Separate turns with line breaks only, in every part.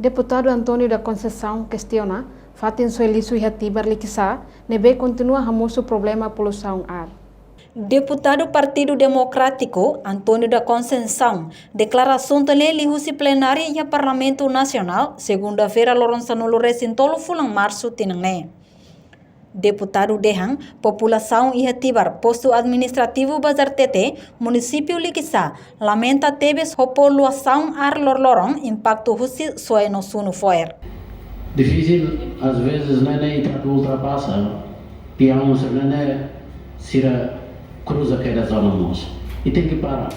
Deputado Antônio da Conceição questiona fatin soelisu ihatibar likisa nebe continua hamoso problema poluição ar.
Deputado Partido Democrático Antônio da Conceição declara assunto lei husi plenária e Parlamento Nacional segunda-feira loronsa no recintolo fulang março tinangne. Deputado Dehang, população ihatibar posto administrativo Bazar Tete, município Likisa, lamenta tebes poluição ar lorlorong impacto husi soe no suno foer.
Difícil às vezes nem ultrapassa, piamos nem sira cruza aquela zona nossa e tem que parar.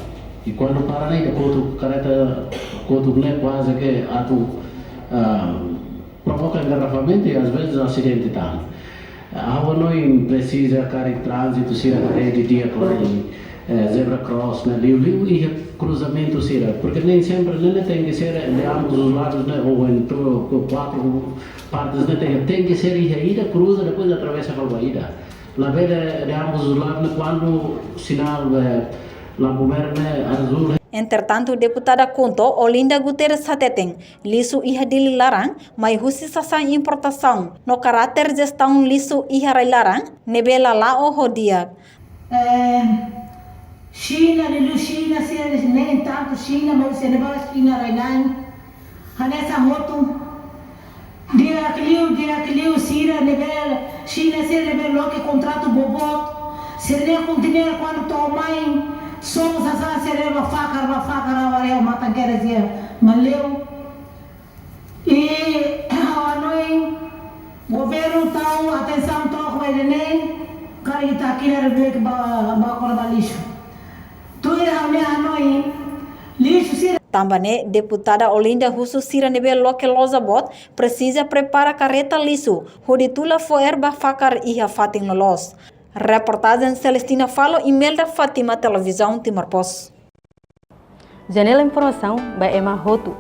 E quando para nem da coto careta coto né quase que ato provoca engarrafamento e às vezes acidente tá. A não precisa cara de trânsito sira rede dia claro zebra cross né liu e cruzamento sira porque nem sempre nem tem que ser de ambos os lados né ou entre quatro partes né tem que ser ida cruza depois atravessa a ida. La vede de ambos os lados quando sinal lampu merah azul.
Entretanto, deputada Kunto Olinda Guterres Hateten, lisu iha dililarang, mai husi sasang importação, no caráter gestão lisu iha railarang, nebela lao hodia.
China, lilu China, nem tanto China, mas se leva China railang, hanessa moto, dia que Sira nebel, China se nebel lo que contrato bobot, se ne continuar quando tomai somos a ser uma faca agora o mata quer dizer maleu e Hanoi governo tão atenção tão vai nem cara está aqui na República ba lixo tu é Hanoi lixo se
Tambane, deputada Olinda Husu Sira Nebel Loke Lozabot precisa preparar carreta liso, hoditula foer ba fakar iha fating lolos. Reportagem Celestina Falo, Imelda Fátima, Televisão Timor Post.
Janela Informação by Emma Hotu.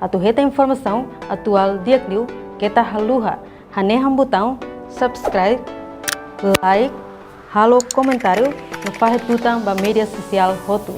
Atuheta informação atual diakliu kita haluha. Haneham botão subscribe, like, halo comentário no farretutang ba media social Hotu.